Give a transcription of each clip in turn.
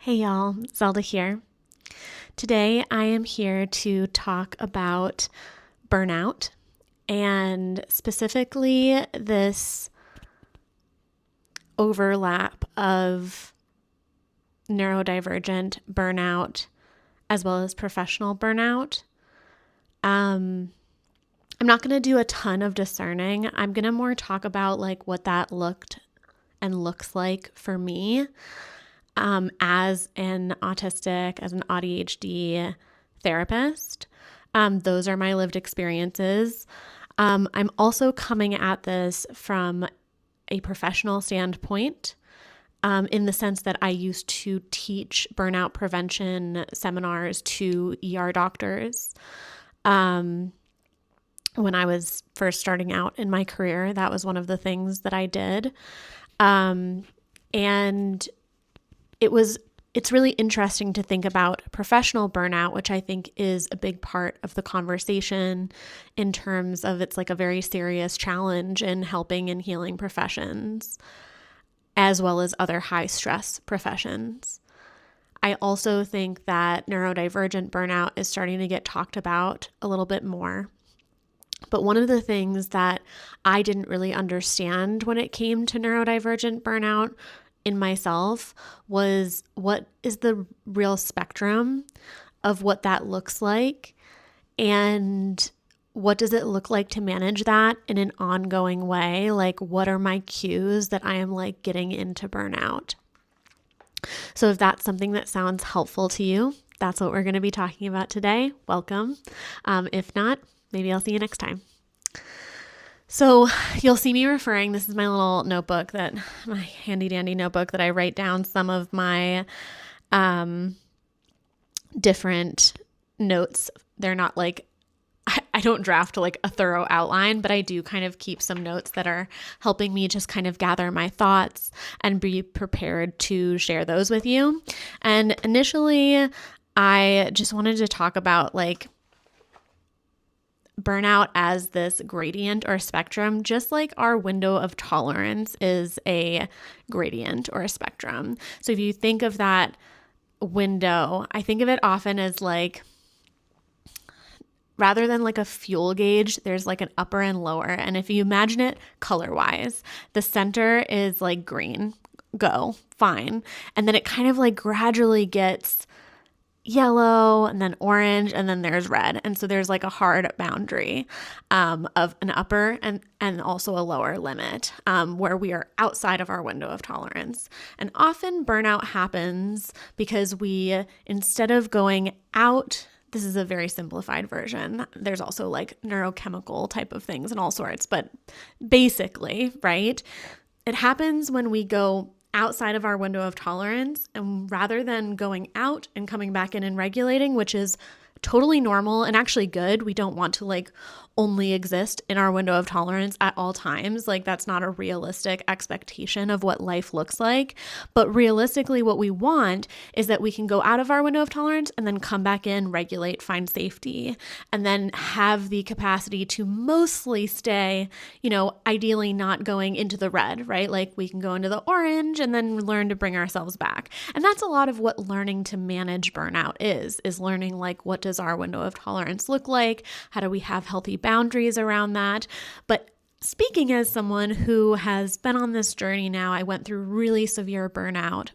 Hey y'all, Zelda here. Today I am here to talk about burnout and specifically this overlap of neurodivergent burnout as well as professional burnout. I'm not going to do a ton of discerning. I'm going to more talk about like what that looked and looks like for me. As an AuDHD therapist. Those are my lived experiences. I'm also coming at this from a professional standpoint, in the sense that I used to teach burnout prevention seminars to ER doctors. When I was first starting out in my career, that was one of the things that I did. And it's really interesting to think about professional burnout, which I think is a big part of the conversation in terms of it's like a very serious challenge in helping and healing professions, as well as other high stress professions. I also think that neurodivergent burnout is starting to get talked about a little bit more. But one of the things that I didn't really understand when it came to neurodivergent burnout in myself was what is the real spectrum of what that looks like, and what does it look like to manage that in an ongoing way? Like, what are my cues that I am like getting into burnout? So if that's something that sounds helpful to you, that's what we're going to be talking about today. Welcome. If not, maybe I'll see you next time. So you'll see me referring, this is my little notebook, my handy dandy notebook that I write down some of my different notes. They're not like, I don't draft like a thorough outline, but I do kind of keep some notes that are helping me just kind of gather my thoughts and be prepared to share those with you. And initially, I just wanted to talk about like burnout as this gradient or spectrum, just like our window of tolerance is a gradient or a spectrum. So if you think of that window, I think of it often as like, rather than like a fuel gauge, there's like an upper and lower. And if you imagine it color-wise, the center is like green, go, fine. And then it kind of like gradually gets yellow and then orange and then there's red. And so there's like a hard boundary of an upper and also a lower limit where we are outside of our window of tolerance. And often burnout happens because we, instead of going out, this is a very simplified version. There's also like neurochemical type of things and all sorts, but basically, right? It happens when we go outside of our window of tolerance, and rather than going out and coming back in and regulating, which is totally normal and actually good. We don't want to like only exist in our window of tolerance at all times. Like that's not a realistic expectation of what life looks like. But realistically, what we want is that we can go out of our window of tolerance and then come back in, regulate, find safety, and then have the capacity to mostly stay, ideally not going into the red, right? Like we can go into the orange and then learn to bring ourselves back. And that's a lot of what learning to manage burnout is learning like what does our window of tolerance look like? How do we have healthy boundaries around that? But speaking as someone who has been on this journey now, I went through really severe burnout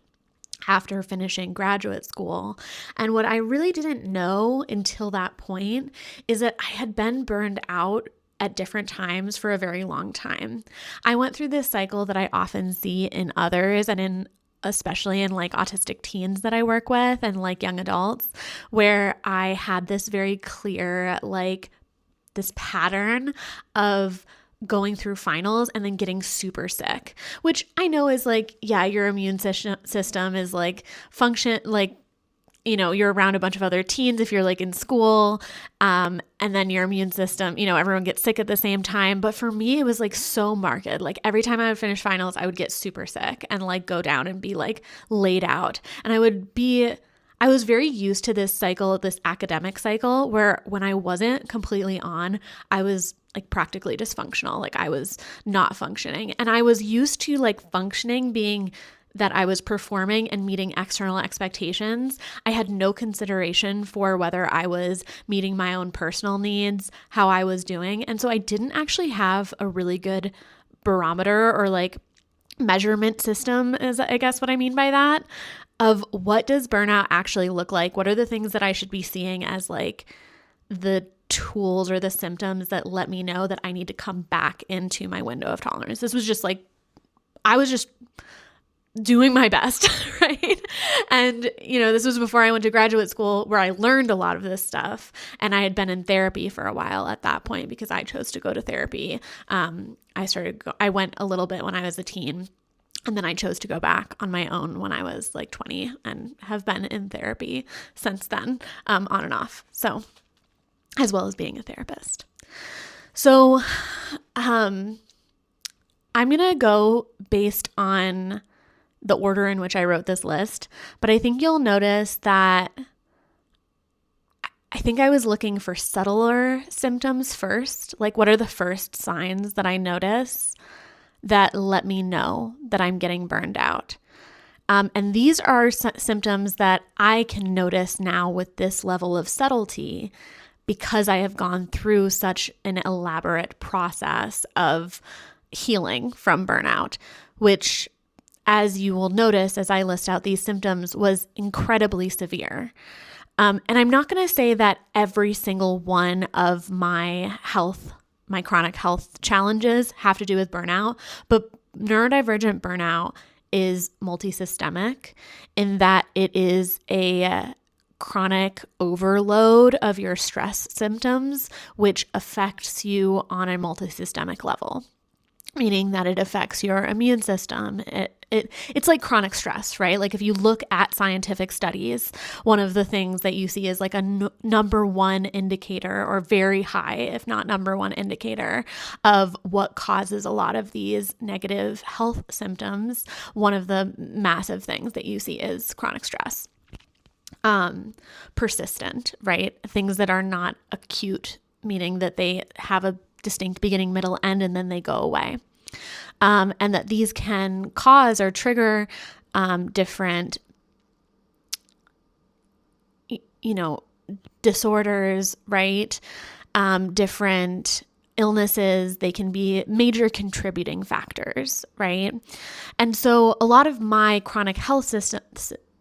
after finishing graduate school. And what I really didn't know until that point is that I had been burned out at different times for a very long time. I went through this cycle that I often see in others and especially in like autistic teens that I work with and like young adults, where I had this very clear, like this pattern of going through finals and then getting super sick, which I know is like, yeah, your immune system is like function, like, you're around a bunch of other teens if you're like in school, and then your immune system, everyone gets sick at the same time. But for me, it was like so marked. Like every time I would finish finals, I would get super sick and like go down and be like laid out. And I was very used to this cycle, this academic cycle, where when I wasn't completely on, I was like practically dysfunctional. Like I was not functioning. And I was used to like functioning being that I was performing and meeting external expectations, I had no consideration for whether I was meeting my own personal needs, how I was doing. And so I didn't actually have a really good barometer or like measurement system, is I guess what I mean by that, of what does burnout actually look like? What are the things that I should be seeing as like the tools or the symptoms that let me know that I need to come back into my window of tolerance? This was just like, I was just doing my best, right? And, this was before I went to graduate school where I learned a lot of this stuff. And I had been in therapy for a while at that point because I chose to go to therapy. I went a little bit when I was a teen, and then I chose to go back on my own when I was like 20 and have been in therapy since then, on and off. So, as well as being a therapist. So, I'm going to go based on the order in which I wrote this list, but I think you'll notice that I think I was looking for subtler symptoms first. Like, what are the first signs that I notice that let me know that I'm getting burned out? And these are symptoms that I can notice now with this level of subtlety because I have gone through such an elaborate process of healing from burnout, which, as you will notice as I list out these symptoms, was incredibly severe. And I'm not going to say that every single one of my chronic health challenges have to do with burnout, but neurodivergent burnout is multisystemic in that it is a chronic overload of your stress symptoms, which affects you on a multisystemic level, meaning that it affects your immune system. It's like chronic stress, right? Like if you look at scientific studies, one of the things that you see is like a number one indicator, or very high, if not number one indicator, of what causes a lot of these negative health symptoms. One of the massive things that you see is chronic stress. Persistent, right? Things that are not acute, meaning that they have a distinct beginning, middle, end, and then they go away. And that these can cause or trigger different, disorders, right? Different illnesses. They can be major contributing factors, right? And so a lot of my chronic health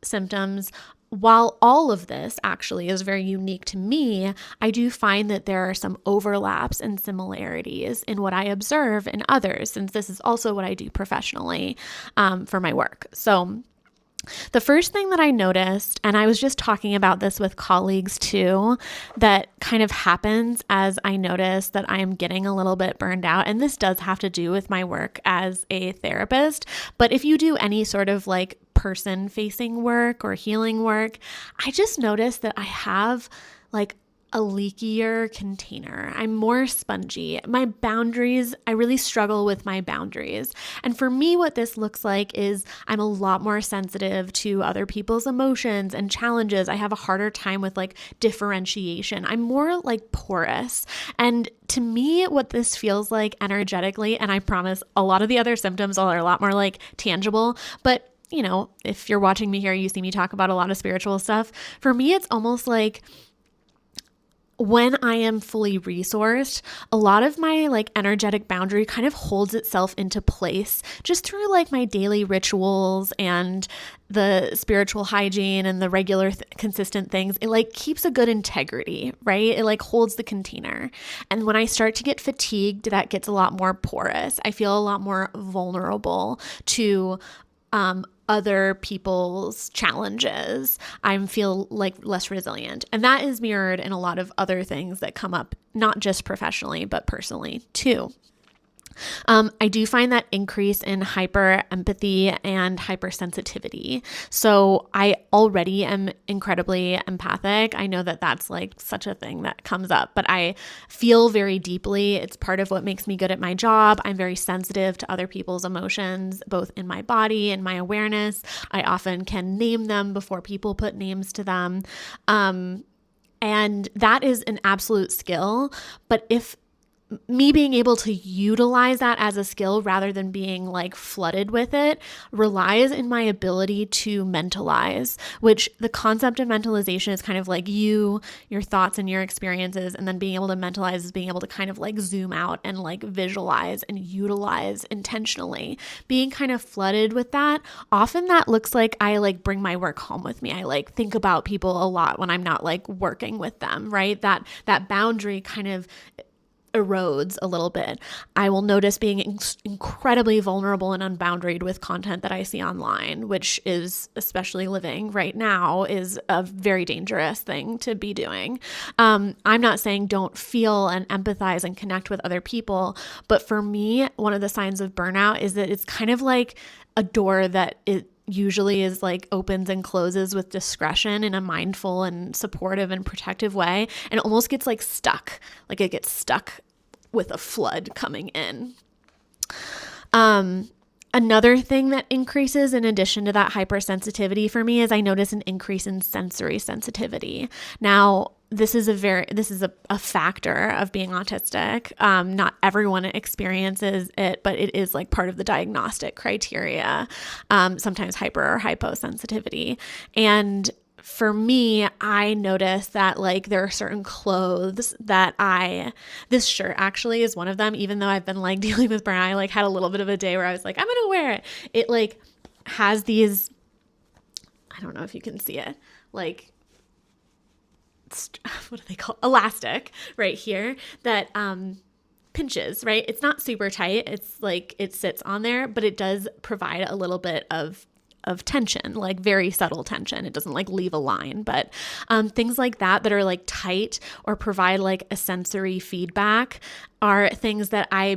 symptoms, while all of this actually is very unique to me, I do find that there are some overlaps and similarities in what I observe in others, since this is also what I do professionally for my work. So the first thing that I noticed, and I was just talking about this with colleagues too, that kind of happens as I notice that I am getting a little bit burned out, and this does have to do with my work as a therapist, but if you do any sort of like person-facing work or healing work, I just noticed that I have like a leakier container. I'm more spongy. My boundaries, I really struggle with my boundaries. And for me, what this looks like is I'm a lot more sensitive to other people's emotions and challenges. I have a harder time with like differentiation. I'm more like porous. And to me, what this feels like energetically, and I promise a lot of the other symptoms are a lot more like tangible, but if you're watching me here, you see me talk about a lot of spiritual stuff. For me, it's almost like when I am fully resourced, a lot of my like energetic boundary kind of holds itself into place just through like my daily rituals and the spiritual hygiene and the regular consistent things. It like keeps a good integrity, right? It like holds the container. And when I start to get fatigued, that gets a lot more porous. I feel a lot more vulnerable to other people's challenges. I feel like less resilient. And that is mirrored in a lot of other things that come up, not just professionally, but personally too. I do find that increase in hyper empathy and hypersensitivity. So I already am incredibly empathic. I know that that's like such a thing that comes up, but I feel very deeply. It's part of what makes me good at my job. I'm very sensitive to other people's emotions, both in my body and my awareness. I often can name them before people put names to them. And that is an absolute skill. But if me being able to utilize that as a skill rather than being like flooded with it relies in my ability to mentalize, which the concept of mentalization is kind of like your thoughts and your experiences. And then being able to mentalize is being able to kind of like zoom out and like visualize and utilize intentionally. Being kind of flooded with that, often that looks like I like bring my work home with me. I like think about people a lot when I'm not like working with them, right? That boundary kind of erodes a little bit. I will notice being incredibly vulnerable and unboundaried with content that I see online, which is, especially living right now, is a very dangerous thing to be doing. I'm not saying don't feel and empathize and connect with other people, but for me, one of the signs of burnout is that it's kind of like a door that it usually is like opens and closes with discretion in a mindful and supportive and protective way, and it almost gets like stuck, like it gets stuck with a flood coming in. Another thing that increases in addition to that hypersensitivity for me is I notice an increase in sensory sensitivity. Now, this is a factor of being autistic. Not everyone experiences it, but it is like part of the diagnostic criteria. Sometimes hyper or hyposensitivity. And for me, I notice that like there are certain clothes that this shirt actually is one of them, even though I've been like dealing with burnout. I like had a little bit of a day where I was like, I'm going to wear it. It like has these, I don't know if you can see it, like, what do they call it? Elastic right here that, pinches, right? It's not super tight. It's like, it sits on there, but it does provide a little bit of tension, like very subtle tension. It doesn't like leave a line, but things like that are like tight or provide like a sensory feedback are things that I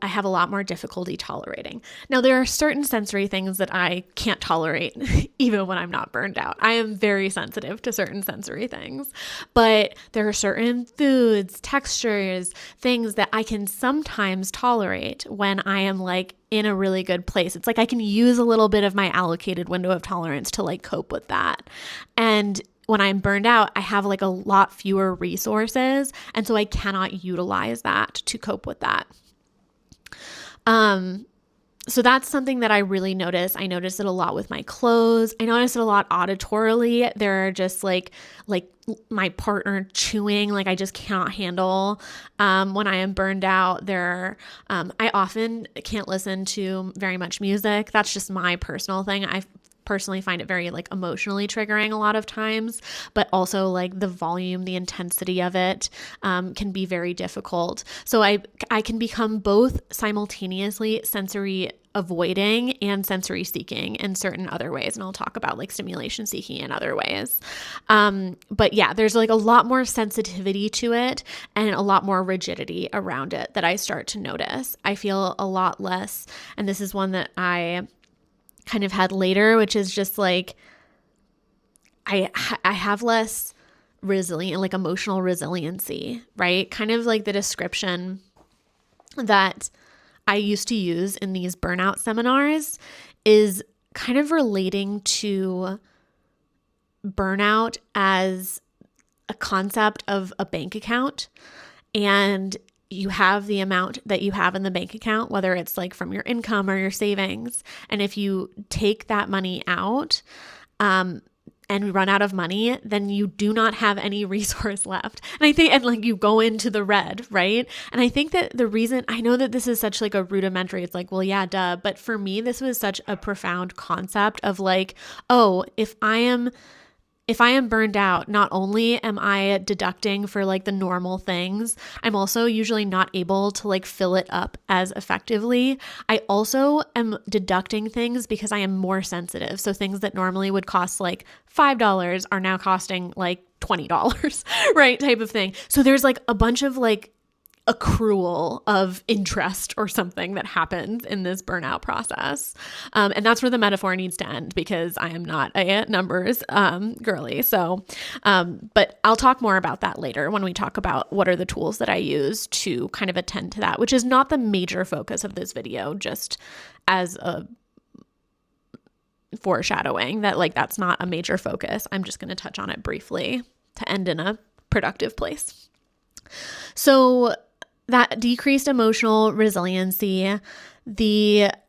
have a lot more difficulty tolerating. Now, there are certain sensory things that I can't tolerate even when I'm not burned out. I am very sensitive to certain sensory things, but there are certain foods, textures, things that I can sometimes tolerate when I am like in a really good place. It's like I can use a little bit of my allocated window of tolerance to like cope with that. And when I'm burned out, I have like a lot fewer resources. And so I cannot utilize that to cope with that. So that's something that I really notice. I notice it a lot with my clothes. I notice it a lot auditorily. There are just like my partner chewing, like I just cannot handle. When I am burned out, I often can't listen to very much music. That's just my personal thing. I personally find it very like emotionally triggering a lot of times, but also like the volume, the intensity of it can be very difficult. So I can become both simultaneously sensory avoiding and sensory seeking in certain other ways. And I'll talk about like stimulation seeking in other ways. But yeah, there's like a lot more sensitivity to it and a lot more rigidity around it that I start to notice. I feel a lot less, and this is one that I kind of had later, which is just like I have less resilient, like emotional resiliency, right? Kind of like the description that I used to use in these burnout seminars is kind of relating to burnout as a concept of a bank account, and you have the amount that you have in the bank account, whether it's like from your income or your savings. And if you take that money out, and run out of money, then you do not have any resource left. And like you go into the red, right? And I think that the reason, I know that this is such like a rudimentary, it's like, well, yeah, duh. But for me, this was such a profound concept of like, oh, if I am burned out, not only am I deducting for like the normal things, I'm also usually not able to like fill it up as effectively. I also am deducting things because I am more sensitive. So things that normally would cost like $5 are now costing like $20, right? Type of thing. So there's like a bunch of like accrual of interest or something that happens in this burnout process. And that's where the metaphor needs to end because I am not a numbers girly. So, but I'll talk more about that later when we talk about what are the tools that I use to kind of attend to that, which is not the major focus of this video, just as a foreshadowing that like that's not a major focus. I'm just going to touch on it briefly to end in a productive place. So that decreased emotional resiliency.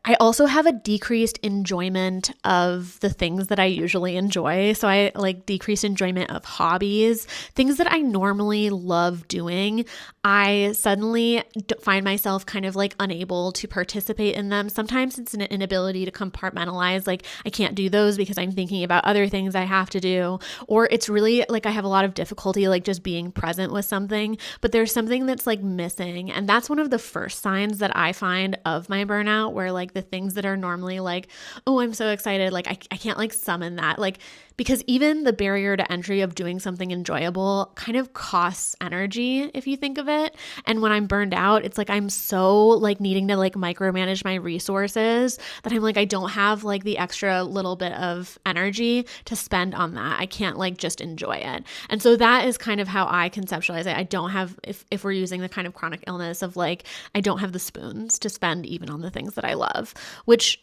I also have a decreased enjoyment of the things that I usually enjoy. So I like decreased enjoyment of hobbies, things that I normally love doing. I suddenly find myself kind of like unable to participate in them. Sometimes it's an inability to compartmentalize. Like I can't do those because I'm thinking about other things I have to do, or it's really like I have a lot of difficulty like just being present with something, but there's something that's like missing. And that's one of the first signs that I find of my burnout, where like the things that are normally like, oh, I'm so excited, like I can't like summon that, like, because even the barrier to entry of doing something enjoyable kind of costs energy if you think of it. And when I'm burned out, it's like I'm so like needing to like micromanage my resources that I'm like, I don't have like the extra little bit of energy to spend on that. I can't like just enjoy it. And so that is kind of how I conceptualize it. I don't have, if we're using the kind of chronic illness of like, I don't have the spoons to spend even on the things that I love, which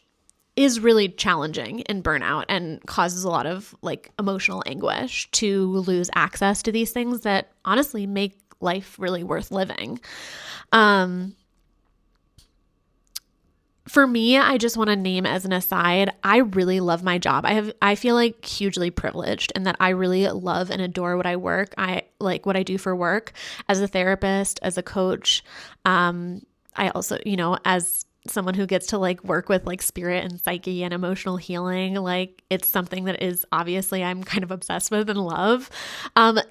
is really challenging in burnout and causes a lot of like emotional anguish to lose access to these things that honestly make life really worth living. For me, I just want to name as an aside, I really love my job. I feel like hugely privileged in that I really love and adore what I like what I do for work as a therapist, as a coach. I also, as someone who gets to like work with like spirit and psyche and emotional healing, like it's something that is obviously I'm kind of obsessed with and love.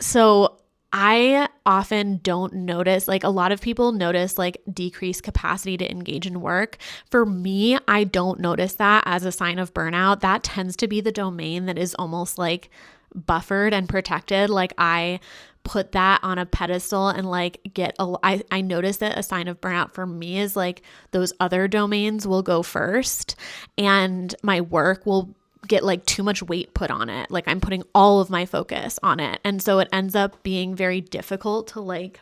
So I often don't notice, like a lot of people notice like decreased capacity to engage in work. For me, I don't notice that as a sign of burnout. That tends to be the domain that is almost like buffered and protected. Like I put that on a pedestal and like I notice that a sign of burnout for me is like those other domains will go first and my work will get like too much weight put on it. Like I'm putting all of my focus on it. And so it ends up being very difficult to like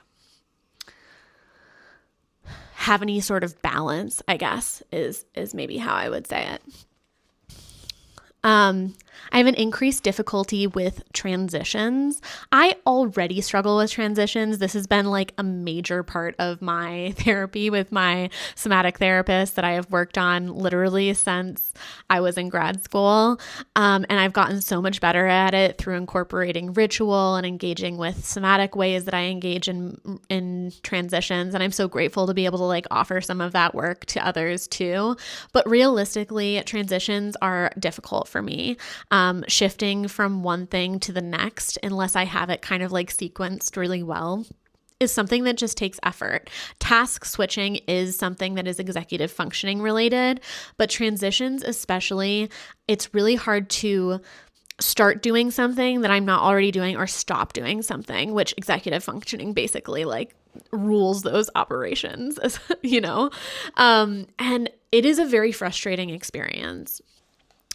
have any sort of balance, I guess, is maybe how I would say it. I have an increased difficulty with transitions. I already struggle with transitions. This has been like a major part of my therapy with my somatic therapist that I have worked on literally since I was in grad school. And I've gotten so much better at it through incorporating ritual and engaging with somatic ways that I engage in transitions. And I'm so grateful to be able to like offer some of that work to others too. But realistically, transitions are difficult for me. Shifting from one thing to the next, unless I have it kind of like sequenced really well, is something that just takes effort. Task switching is something that is executive functioning related, but transitions especially, it's really hard to start doing something that I'm not already doing or stop doing something, which executive functioning basically like rules those operations, and it is a very frustrating experience.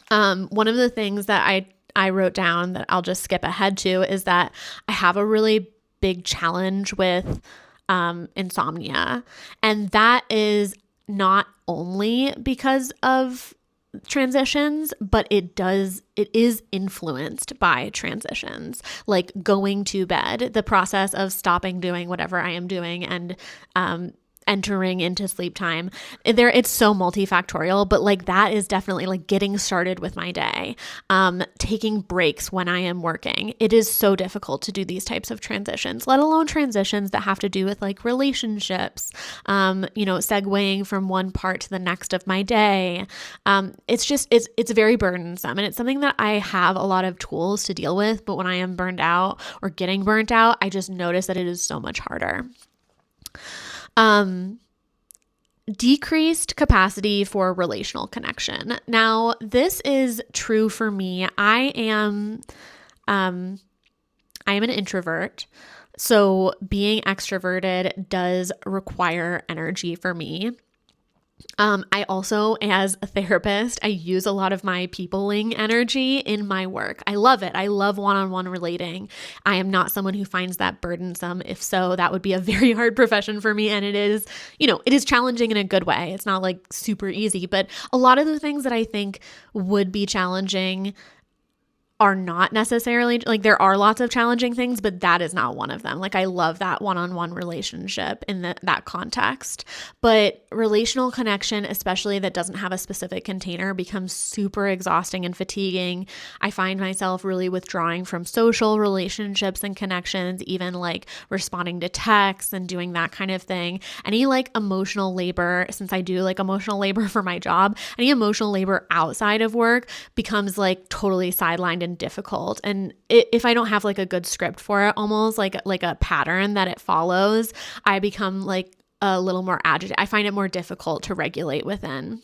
One of the things that I wrote down that I'll just skip ahead to is that I have a really big challenge with insomnia. And that is not only because of transitions, but it is influenced by transitions, like going to bed, the process of stopping doing whatever I am doing and entering into sleep time. It's so multifactorial, but like that is definitely like getting started with my day, taking breaks when I am working. It is so difficult to do these types of transitions, let alone transitions that have to do with like relationships, segueing from one part to the next of my day. It's very burdensome, and it's something that I have a lot of tools to deal with, but when I am burned out or getting burnt out, I just notice that it is so much harder. Decreased capacity for relational connection. Now, this is true for me. I am an introvert, so being extroverted does require energy for me. I also, as a therapist, I use a lot of my peopling energy in my work. I love it. I love one-on-one relating. I am not someone who finds that burdensome. If so, that would be a very hard profession for me. And it is challenging in a good way. It's not like super easy, but a lot of the things that I think would be challenging are not necessarily like, there are lots of challenging things, but that is not one of them. Like, I love that one-on-one relationship in that context. But relational connection, especially that doesn't have a specific container, becomes super exhausting and fatiguing. I find myself really withdrawing from social relationships and connections, even like responding to texts and doing that kind of thing. Any like emotional labor, since I do like emotional labor for my job, any emotional labor outside of work becomes like totally sidelined and difficult. And if I don't have like a good script for it, almost like a pattern that it follows, I become like a little more agitated. I find it more difficult to regulate within.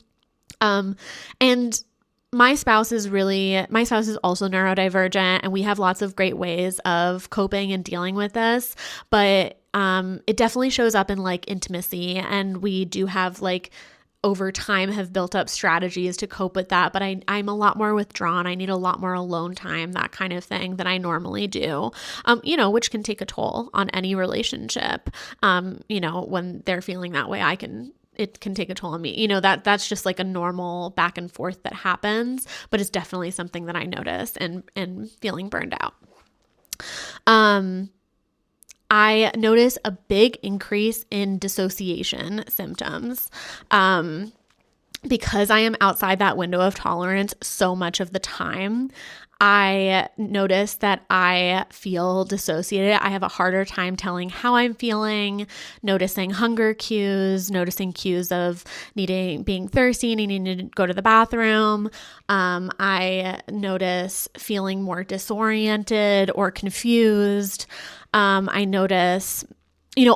And my spouse is also neurodivergent, and we have lots of great ways of coping and dealing with this, but it definitely shows up in like intimacy, and we do have like over time have built up strategies to cope with that. But I'm a lot more withdrawn. I need a lot more alone time, that kind of thing, than I normally do, which can take a toll on any relationship. When they're feeling that way, it can take a toll on me. That's just like a normal back and forth that happens, but it's definitely something that I notice and feeling burned out. I notice a big increase in dissociation symptoms. Because I am outside that window of tolerance so much of the time, I notice that I feel dissociated. I have a harder time telling how I'm feeling, noticing hunger cues, noticing cues of being thirsty, needing to go to the bathroom. I notice feeling more disoriented or confused. I notice,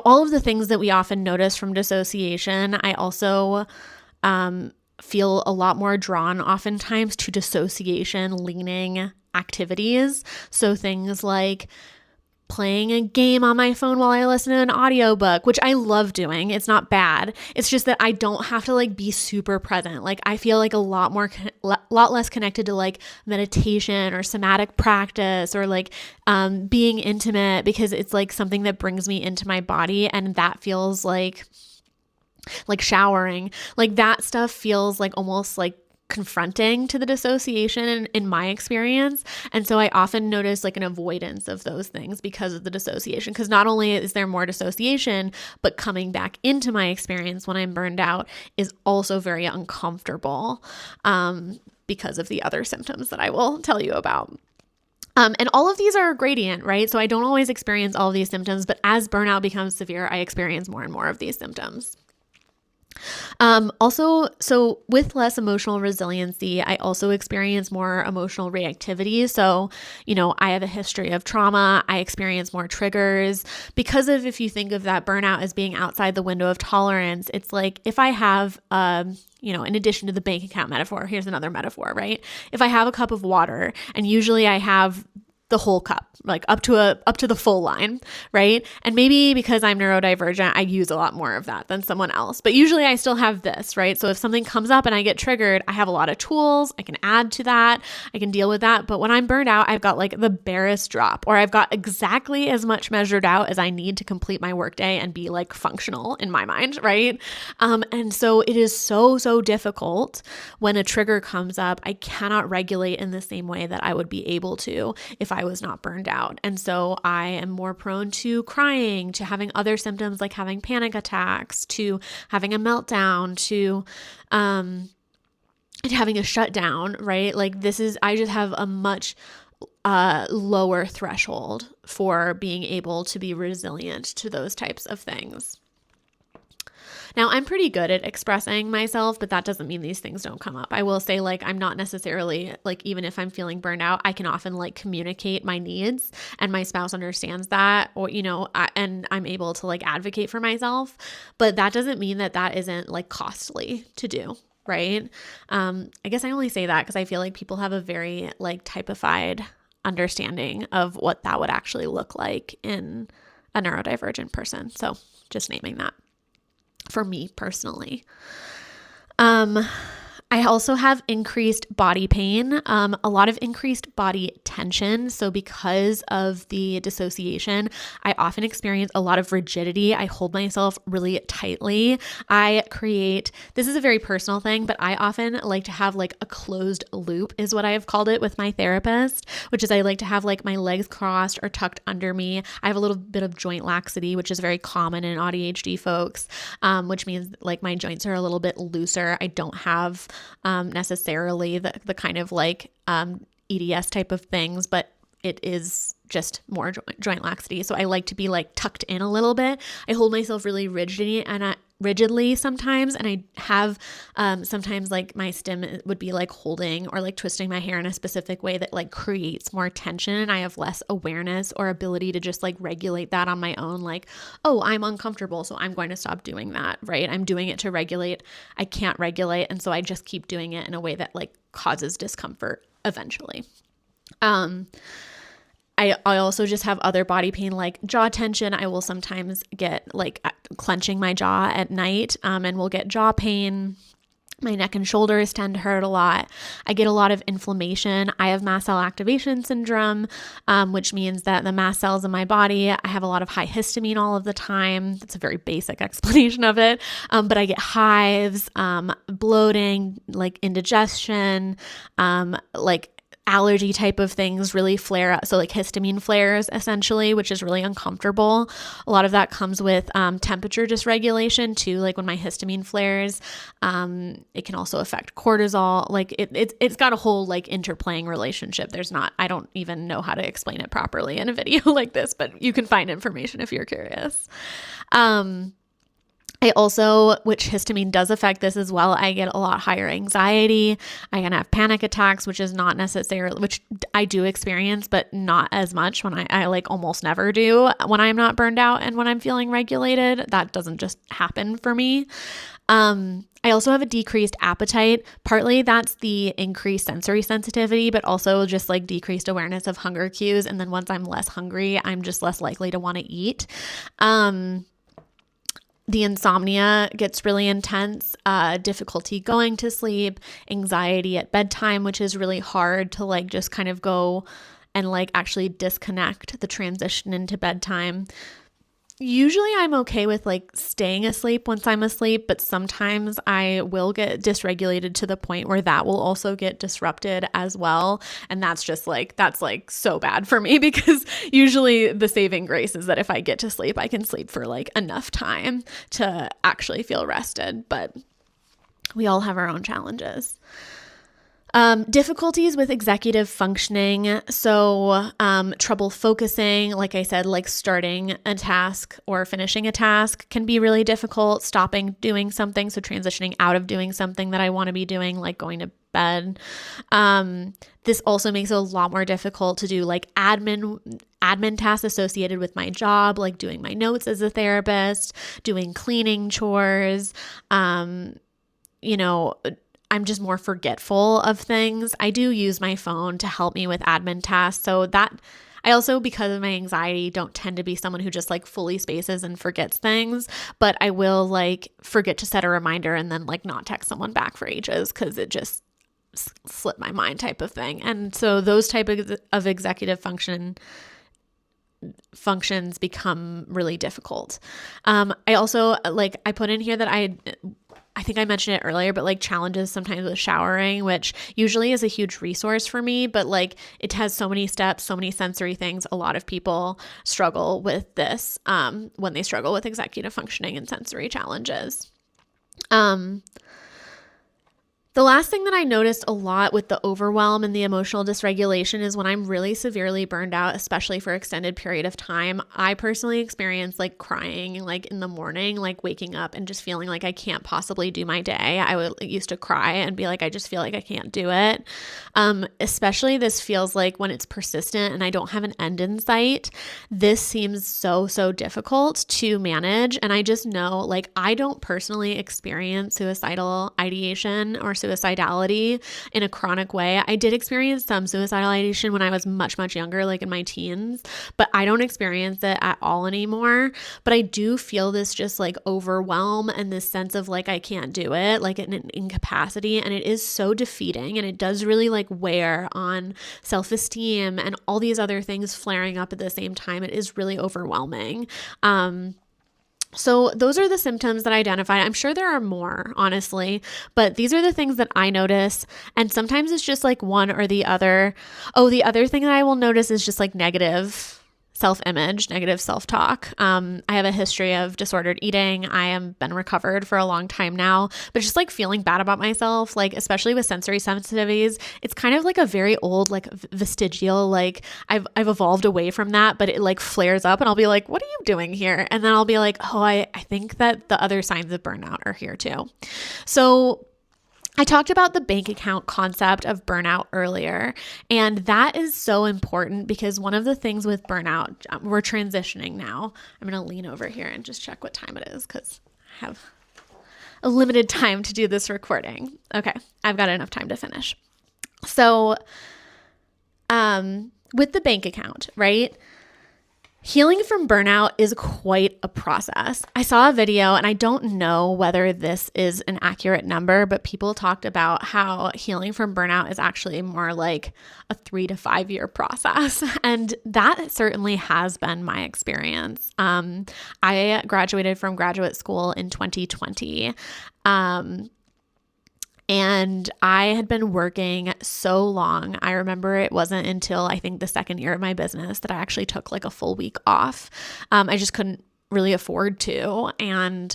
all of the things that we often notice from dissociation. I also feel a lot more drawn oftentimes to dissociation leaning activities. So things like playing a game on my phone while I listen to an audiobook, which I love doing. It's not bad. It's just that I don't have to like be super present. Like, I feel like a lot less connected to like meditation or somatic practice or like being intimate, because it's like something that brings me into my body, and that feels like showering. Like, that stuff feels like almost like confronting to the dissociation in my experience. And so I often notice like an avoidance of those things because of the dissociation, because not only is there more dissociation, but coming back into my experience when I'm burned out is also very uncomfortable because of the other symptoms that I will tell you about. And all of these are a gradient, right? So I don't always experience all of these symptoms, but as burnout becomes severe, I experience more and more of these symptoms. So with less emotional resiliency, I also experience more emotional reactivity. So, I have a history of trauma. I experience more triggers because of, if you think of that burnout as being outside the window of tolerance, it's like if I have, in addition to the bank account metaphor, here's another metaphor, right? If I have a cup of water, and usually I have the whole cup, like up to the full line, right? And maybe because I'm neurodivergent, I use a lot more of that than someone else. But usually I still have this, right? So if something comes up and I get triggered, I have a lot of tools. I can add to that. I can deal with that. But when I'm burned out, I've got like the barest drop, or I've got exactly as much measured out as I need to complete my workday and be like functional in my mind, right? And so it is so difficult when a trigger comes up. I cannot regulate in the same way that I would be able to if I was not burned out. And so I am more prone to crying, to having other symptoms like having panic attacks, to having a meltdown, to having a shutdown, right? Like, I just have a much lower threshold for being able to be resilient to those types of things. Now, I'm pretty good at expressing myself, but that doesn't mean these things don't come up. I will say, like, I'm not necessarily, like, even if I'm feeling burned out, I can often, like, communicate my needs, and my spouse understands that, or, and I'm able to, like, advocate for myself. But that doesn't mean that that isn't, like, costly to do, right? I guess I only say that because I feel like people have a very, like, typified understanding of what that would actually look like in a neurodivergent person. So just naming that. For me personally. I also have increased body pain, a lot of increased body tension. So because of the dissociation, I often experience a lot of rigidity. I hold myself really tightly. This is a very personal thing, but I often like to have like a closed loop is what I have called it with my therapist, which is I like to have like my legs crossed or tucked under me. I have a little bit of joint laxity, which is very common in AuDHD folks, which means like my joints are a little bit looser. I don't have necessarily the kind of like EDS type of things, but it is just more joint laxity. So I like to be like tucked in a little bit. I hold myself really rigidly sometimes, and I have sometimes like my stim would be like holding or like twisting my hair in a specific way that like creates more tension, and I have less awareness or ability to just like regulate that on my own. Like, oh, I'm uncomfortable, so I'm going to stop doing that, right? I'm doing it to regulate. I can't regulate, and so I just keep doing it in a way that like causes discomfort eventually. I also just have other body pain like jaw tension. I will sometimes get like clenching my jaw at night and will get jaw pain. My neck and shoulders tend to hurt a lot. I get a lot of inflammation. I have mast cell activation syndrome, which means that the mast cells in my body, I have a lot of high histamine all of the time. That's a very basic explanation of it. But I get hives, bloating, like indigestion, like allergy type of things really flare up. So like histamine flares essentially, which is really uncomfortable. A lot of that comes with temperature dysregulation too. Like when my histamine flares, it can also affect cortisol. Like it's got a whole like interplaying relationship. I don't even know how to explain it properly in a video like this, but you can find information if you're curious. Which histamine does affect this as well, I get a lot higher anxiety. I can have panic attacks, which I do experience, but not as much when I like almost never do when I'm not burned out and when I'm feeling regulated. That doesn't just happen for me. I also have a decreased appetite. Partly that's the increased sensory sensitivity, but also just like decreased awareness of hunger cues. And then once I'm less hungry, I'm just less likely to want to eat. The insomnia gets really intense, difficulty going to sleep, anxiety at bedtime, which is really hard to like just kind of go and like actually disconnect the transition into bedtime. Usually I'm okay with like staying asleep once I'm asleep, but sometimes I will get dysregulated to the point where that will also get disrupted as well. And that's so bad for me because usually the saving grace is that if I get to sleep, I can sleep for like enough time to actually feel rested. But we all have our own challenges. Difficulties with executive functioning. So, trouble focusing, like I said, like starting a task or finishing a task can be really difficult, stopping doing something. So transitioning out of doing something that I want to be doing, like going to bed. This also makes it a lot more difficult to do like admin tasks associated with my job, like doing my notes as a therapist, doing cleaning chores, I'm just more forgetful of things. I do use my phone to help me with admin tasks. So that I also, because of my anxiety, don't tend to be someone who just like fully spaces and forgets things, but I will like forget to set a reminder and then like not text someone back for ages because it just slipped my mind type of thing. And so those type of executive functions become really difficult. I also I put in here that I think I mentioned it earlier, but like challenges sometimes with showering, which usually is a huge resource for me, but like it has so many steps, so many sensory things. A lot of people struggle with this when they struggle with executive functioning and sensory challenges. The last thing that I noticed a lot with the overwhelm and the emotional dysregulation is when I'm really severely burned out, especially for an extended period of time, I personally experience like crying like in the morning, like waking up and just feeling like I can't possibly do my day. I used to cry and be like, I just feel like I can't do it. Especially this feels like when it's persistent and I don't have an end in sight, this seems so difficult to manage. And I just know like I don't personally experience suicidal ideation or suicidality in a chronic way. I did experience some suicidal ideation when I was much, much younger, like in my teens, but I don't experience it at all anymore. But I do feel this just like overwhelm and this sense of like I can't do it, like an incapacity. And it is so defeating, and it does really like wear on self-esteem and all these other things flaring up at the same time. It is really overwhelming. So those are the symptoms that I identified. I'm sure there are more, honestly, but these are the things that I notice. And sometimes it's just like one or the other. Oh, the other thing that I will notice is just like negative self-image, negative self-talk. I have a history of disordered eating. I have been recovered for a long time now, but just like feeling bad about myself, like especially with sensory sensitivities, it's kind of like a very old, like vestigial, like I've evolved away from that, but it like flares up and I'll be like, what are you doing here? And then I'll be like, oh, I think that the other signs of burnout are here too. So I talked about the bank account concept of burnout earlier, and that is so important because one of the things with burnout, we're transitioning now. I'm going to lean over here and just check what time it is because I have a limited time to do this recording. Okay, I've got enough time to finish. So, with the bank account, right? Healing from burnout is quite a process. I saw a video, and I don't know whether this is an accurate number, but people talked about how healing from burnout is actually more like a 3 to 5 year process. And that certainly has been my experience. I graduated from graduate school in 2020. And I had been working so long. I remember it wasn't until I think the second year of my business that I actually took like a full week off. I just couldn't really afford to. And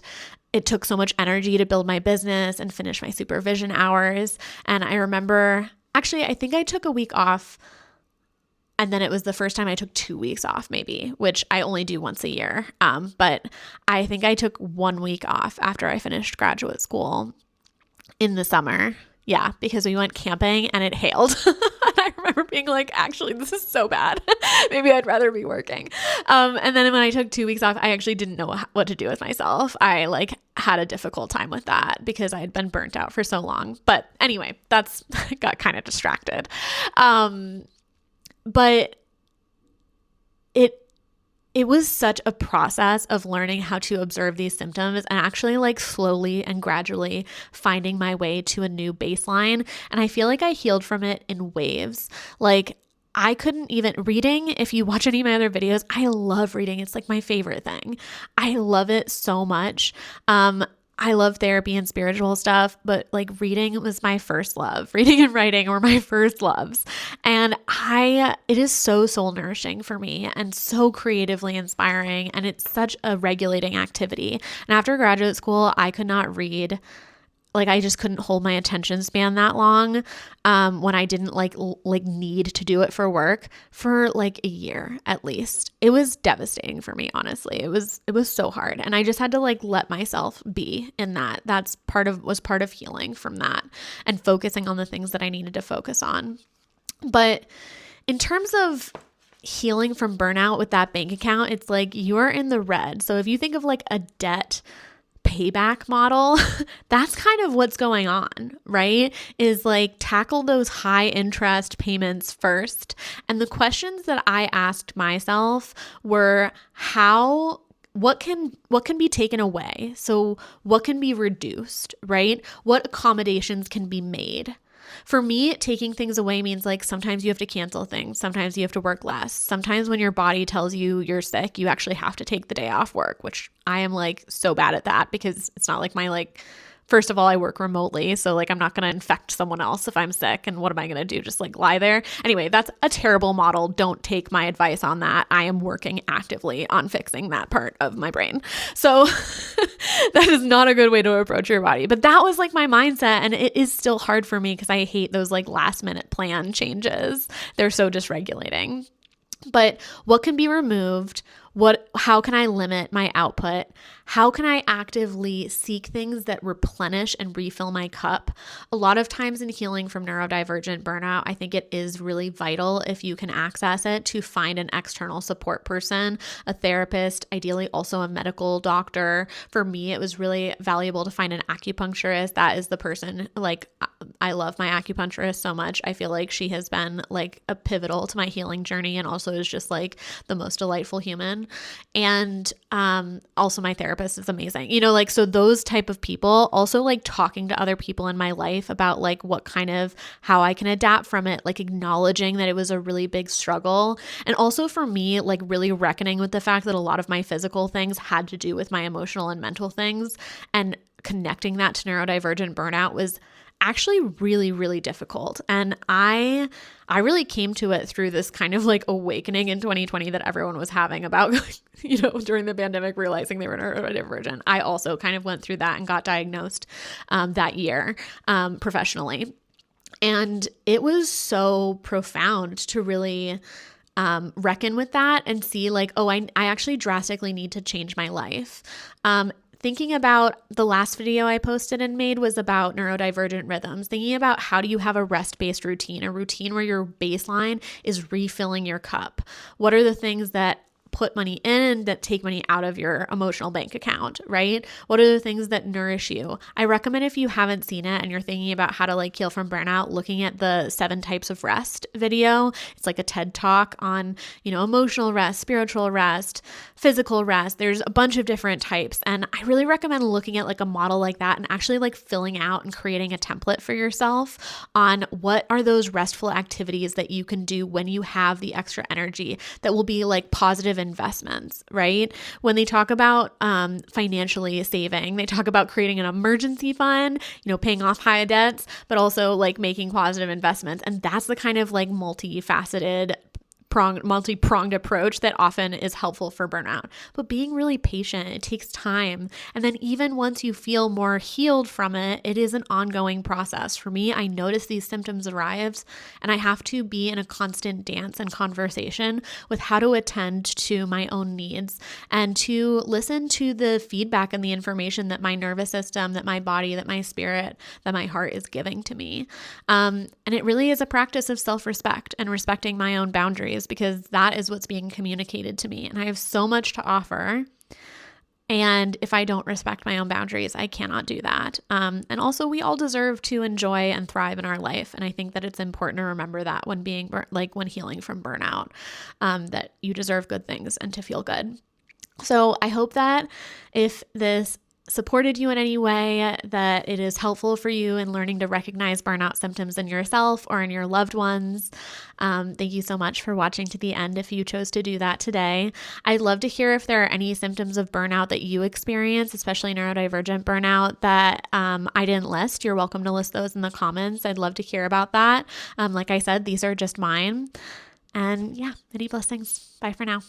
it took so much energy to build my business and finish my supervision hours. And I remember, actually, I think I took a week off. And then it was the first time I took 2 weeks off, maybe, which I only do once a year. But I think I took 1 week off after I finished graduate school in the summer. Yeah, because we went camping and it hailed. And I remember being like, actually, this is so bad. Maybe I'd rather be working. And then when I took 2 weeks off, I actually didn't know what to do with myself. I like had a difficult time with that because I had been burnt out for so long. But anyway, that's got kind of distracted. But it was such a process of learning how to observe these symptoms and actually like slowly and gradually finding my way to a new baseline. And I feel like I healed from it in waves. Like I couldn't even reading. If you watch any of my other videos, I love reading. It's like my favorite thing. I love it so much. I love therapy and spiritual stuff, but like reading was my first love. Reading and writing were my first loves. And it is so soul nourishing for me and so creatively inspiring. And it's such a regulating activity. And after graduate school, I could not read. Like I just couldn't hold my attention span that long when I didn't like need to do it for work for like a year at least. It was devastating for me, honestly. It was so hard, and I just had to like let myself be in that. Was part of healing from that and focusing on the things that I needed to focus on. But in terms of healing from burnout with that bank account, it's like you're in the red. So if you think of like a debt payback model, that's kind of what's going on, right? Is like tackle those high interest payments first. And the questions that I asked myself were what can be taken away? So what can be reduced, right? What accommodations can be made? For me, taking things away means like sometimes you have to cancel things. Sometimes you have to work less. Sometimes when your body tells you you're sick, you actually have to take the day off work, which I am like so bad at that because it's not like first of all, I work remotely. So like I'm not going to infect someone else if I'm sick. And what am I going to do? Just like lie there? Anyway, that's a terrible model. Don't take my advice on that. I am working actively on fixing that part of my brain. So that is not a good way to approach your body. But that was like my mindset. And it is still hard for me because I hate those like last minute plan changes. They're so dysregulating. But what can be removed? How can I limit my output? How can I actively seek things that replenish and refill my cup? A lot of times in healing from neurodivergent burnout, I think it is really vital if you can access it to find an external support person, a therapist, ideally also a medical doctor. For me, it was really valuable to find an acupuncturist. That is the person, like I love my acupuncturist so much. I feel like she has been like a pivotal to my healing journey, and also is just like the most delightful human. And also my therapist is amazing. Like, so those type of people, also like talking to other people in my life about like how I can adapt from it, like acknowledging that it was a really big struggle. And also for me, like really reckoning with the fact that a lot of my physical things had to do with my emotional and mental things, and connecting that to neurodivergent burnout was actually really, really difficult. And I really came to it through this kind of like awakening in 2020 that everyone was having about, during the pandemic, realizing they were neurodivergent. I also kind of went through that and got diagnosed that year professionally. And it was so profound to really reckon with that and see like, oh, I actually drastically need to change my life. Thinking about the last video I posted and made was about neurodivergent rhythms, thinking about how do you have a rest-based routine, a routine where your baseline is refilling your cup. What are the things that put money in and that take money out of your emotional bank account, right? What are the things that nourish you? I recommend, if you haven't seen it and you're thinking about how to like heal from burnout, looking at the 7 types of rest video. It's like a TED talk on, emotional rest, spiritual rest, physical rest. There's a bunch of different types. And I really recommend looking at like a model like that and actually like filling out and creating a template for yourself on what are those restful activities that you can do when you have the extra energy that will be like positive investments, right? When they talk about financially saving, they talk about creating an emergency fund, paying off high debts, but also like making positive investments. And that's the kind of like multi-pronged approach that often is helpful for burnout. But being really patient, it takes time. And then even once you feel more healed from it, it is an ongoing process. For me, I notice these symptoms arrives and I have to be in a constant dance and conversation with how to attend to my own needs and to listen to the feedback and the information that my nervous system, that my body, that my spirit, that my heart is giving to me. And it really is a practice of self-respect and respecting my own boundaries, because that is what's being communicated to me. And I have so much to offer. And if I don't respect my own boundaries, I cannot do that. And also, we all deserve to enjoy and thrive in our life. And I think that it's important to remember that when when healing from burnout, that you deserve good things and to feel good. So I hope that if this supported you in any way, that it is helpful for you in learning to recognize burnout symptoms in yourself or in your loved ones. Thank you so much for watching to the end if you chose to do that today. I'd love to hear if there are any symptoms of burnout that you experience, especially neurodivergent burnout, that I didn't list. You're welcome to list those in the comments. I'd love to hear about that. Like I said, these are just mine. And yeah, many blessings. Bye for now.